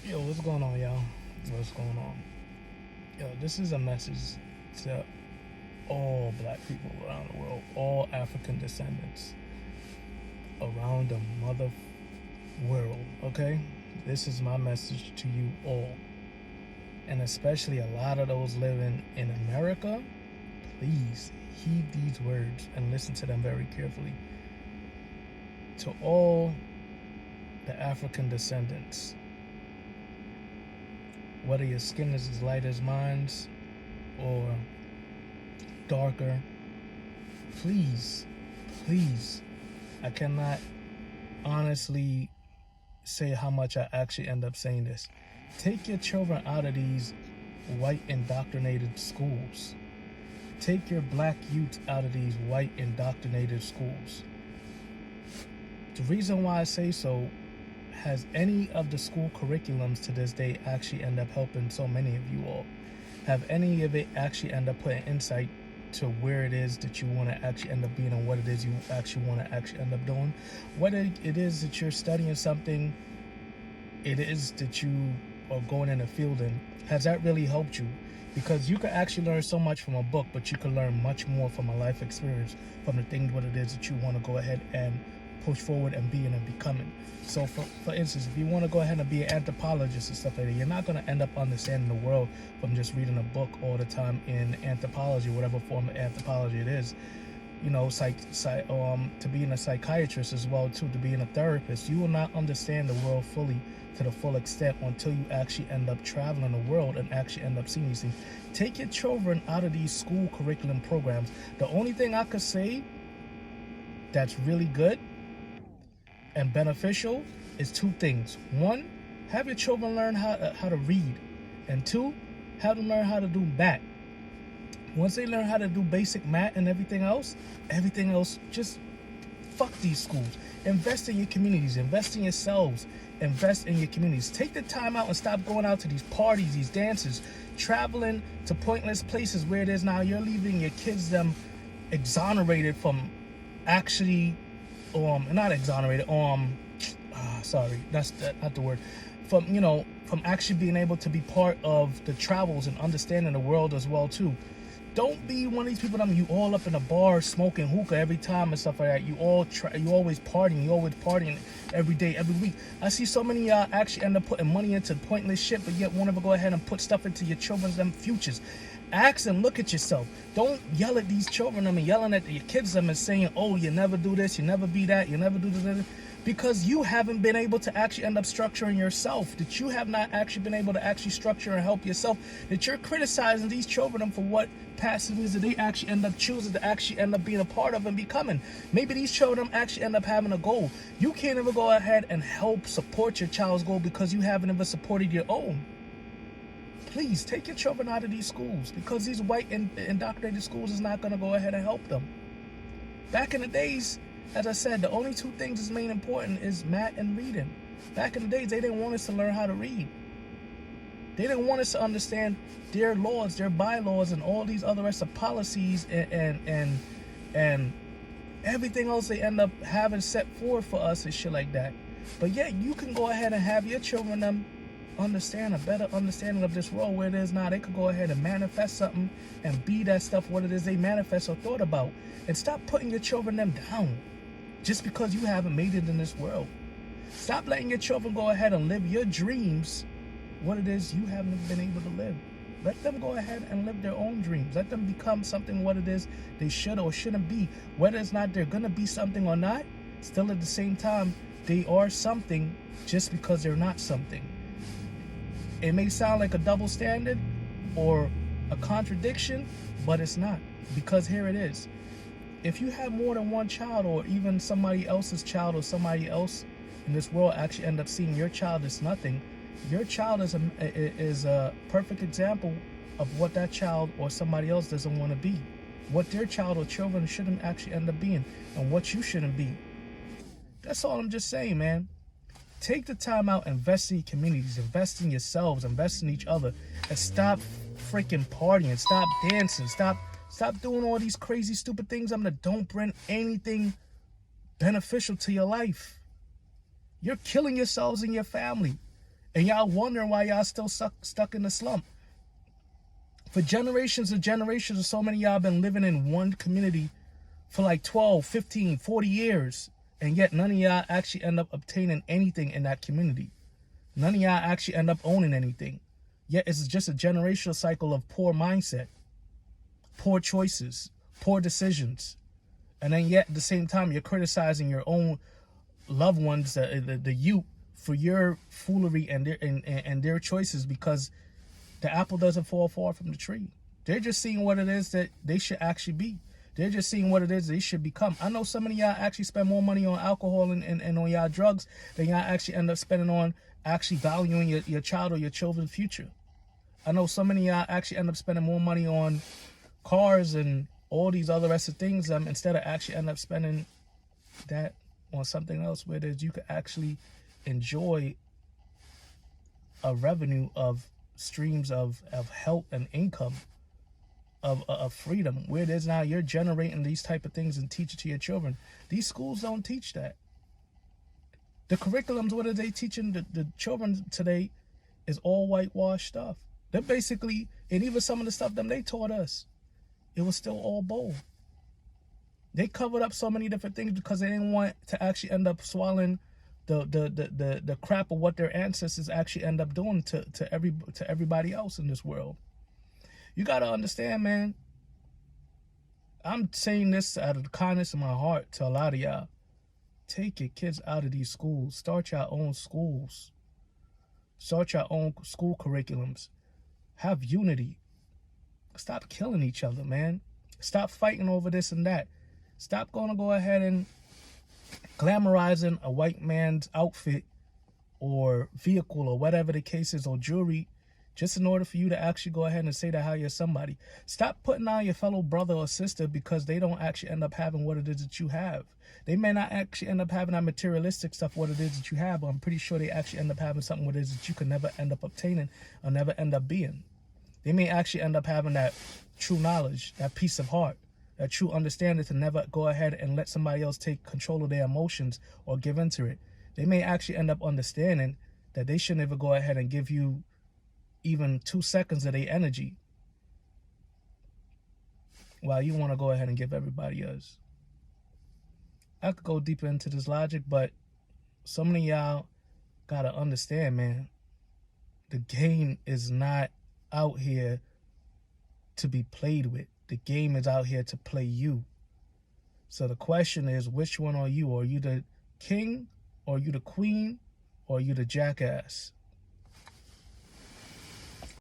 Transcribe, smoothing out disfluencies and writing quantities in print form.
Yo, what's going on, y'all? What's going on? Yo, this is a message to all black people around the world, all African descendants around the mother world, okay? This is my message to you all. And especially a lot of those living in America, please heed these words and listen to them very carefully. To all the African descendants, whether your skin is as light as mine or darker, please, I cannot honestly say how much I actually end up saying this. Take your children out of these white indoctrinated schools. Take your black youth out of these white indoctrinated schools. The reason why I say so, has any of the school curriculums to this day actually end up helping so many of you all? Have any of it actually end up putting insight to where it is that you want to actually end up being and what it is you actually want to actually end up doing? Whether it is that you're studying something, it is that you are going in a field in, has that really helped you? Because you can actually learn so much from a book, but you can learn much more from a life experience, from the things what it is that you want to go ahead and push forward and being and becoming. So for instance, if you want to go ahead and be an anthropologist and stuff like that, you're not going to end up understanding the world from just reading a book all the time in anthropology, whatever form of anthropology it is. You know, to being a psychiatrist as well too, to being a therapist, you will not understand the world fully to the full extent until you actually end up traveling the world and actually end up seeing these things. Take your children out of these school curriculum programs. The only thing I could say that's really good and beneficial is two things. One, have your children learn how to read, and two, have them learn how to do math. Once they learn how to do basic math and everything else, just fuck these schools. Invest in your communities, invest in yourselves, invest in your communities. Take the time out and stop going out to these parties, these dances, traveling to pointless places where it is now you're leaving your kids them exonerated from actually not exonerated, sorry, that's not the word, from actually being able to be part of the travels and understanding the world as well too. Don't be one of these people that you all up in a bar smoking hookah every time and stuff like that. You always partying every day, every week. I see so many y'all actually end up putting money into pointless shit, but yet won't ever go ahead and put stuff into your children's them futures. Ask and look at yourself. Don't yell at these children. Yelling at your kids and saying, oh, you never do this, you never be that, you never do this. Because you haven't been able to actually end up structuring yourself. That you have not actually been able to actually structure and help yourself. That you're criticizing these children for what passages that they actually end up choosing to actually end up being a part of and becoming. Maybe these children actually end up having a goal. You can't even go ahead and help support your child's goal because you haven't ever supported your own. Please take your children out of these schools, because these white indoctrinated schools is not going to go ahead and help them. Back in the days, as I said, the only two things that's main important is math and reading. Back in the days, they didn't want us to learn how to read. They didn't want us to understand their laws, their bylaws, and all these other rest of policies and everything else they end up having set forward for us and shit like that. But yet, you can go ahead and have your children understand a better understanding of this world where it is now. They could go ahead and manifest something and be that stuff, what it is they manifest or thought about. And stop putting your children them down just because you haven't made it in this world. Stop letting your children go ahead and live your dreams, what it is you haven't been able to live. Let them go ahead and live their own dreams. Let them become something what it is they should or shouldn't be. Whether it's not they're gonna be something or not, still at the same time, they are something just because they're not something. It may sound like a double standard or a contradiction, but it's not, because here it is. If you have more than one child, or even somebody else's child, or somebody else in this world actually end up seeing your child as nothing, your child is a perfect example of what that child or somebody else doesn't want to be, what their child or children shouldn't actually end up being, and what you shouldn't be. That's all I'm just saying, man. Take the time out, invest in your communities, invest in yourselves, invest in each other, and stop freaking partying, stop dancing, stop doing all these crazy, stupid things that don't bring anything beneficial to your life. You're killing yourselves and your family. And y'all wondering why y'all still stuck in the slump. For generations and generations, so many of y'all been living in one community for like 12, 15, 40 years. And yet none of y'all actually end up obtaining anything in that community. None of y'all actually end up owning anything. Yet it's just a generational cycle of poor mindset, poor choices, poor decisions. And then yet at the same time, you're criticizing your own loved ones, the youth, for your foolery and their choices, because the apple doesn't fall far from the tree. They're just seeing what it is that they should actually be. They're just seeing what it is they should become. I know some of y'all actually spend more money on alcohol and on y'all drugs than y'all actually end up spending on actually valuing your child or your children's future. I know so many of y'all actually end up spending more money on cars and all these other rest of things instead of actually end up spending that on something else where you could actually enjoy a revenue of streams of health and income, of freedom, where there's now you're generating these type of things and teach it to your children. These schools don't teach that. The curriculums, what are they teaching the children today, is all whitewashed stuff. They're basically, and even some of the stuff them they taught us, it was still all bold. They covered up so many different things because they didn't want to actually end up swallowing the crap of what their ancestors actually end up doing to everybody else in this world. You gotta understand, man. I'm saying this out of the kindness of my heart to a lot of y'all. Take your kids out of these schools. Start your own schools. Start your own school curriculums. Have unity. Stop killing each other, man. Stop fighting over this and that. Stop going to go ahead and glamorizing a white man's outfit or vehicle or whatever the case is, or jewelry, just in order for you to actually go ahead and say that how you're somebody. Stop putting on your fellow brother or sister because they don't actually end up having what it is that you have. They may not actually end up having that materialistic stuff, what it is that you have, but I'm pretty sure they actually end up having something what it is that you can never end up obtaining or never end up being. They may actually end up having that true knowledge, that peace of heart, that true understanding to never go ahead and let somebody else take control of their emotions or give into it. They may actually end up understanding that they shouldn't ever go ahead and give you even 2 seconds of their energy while you want to go ahead and give everybody yours. I could go deeper into this logic, but so many of y'all gotta understand, man, the game is not out here to be played with. The game is out here to play you. So the question is, which one are you? Are you the king? Or are you the queen? Or are you the jackass?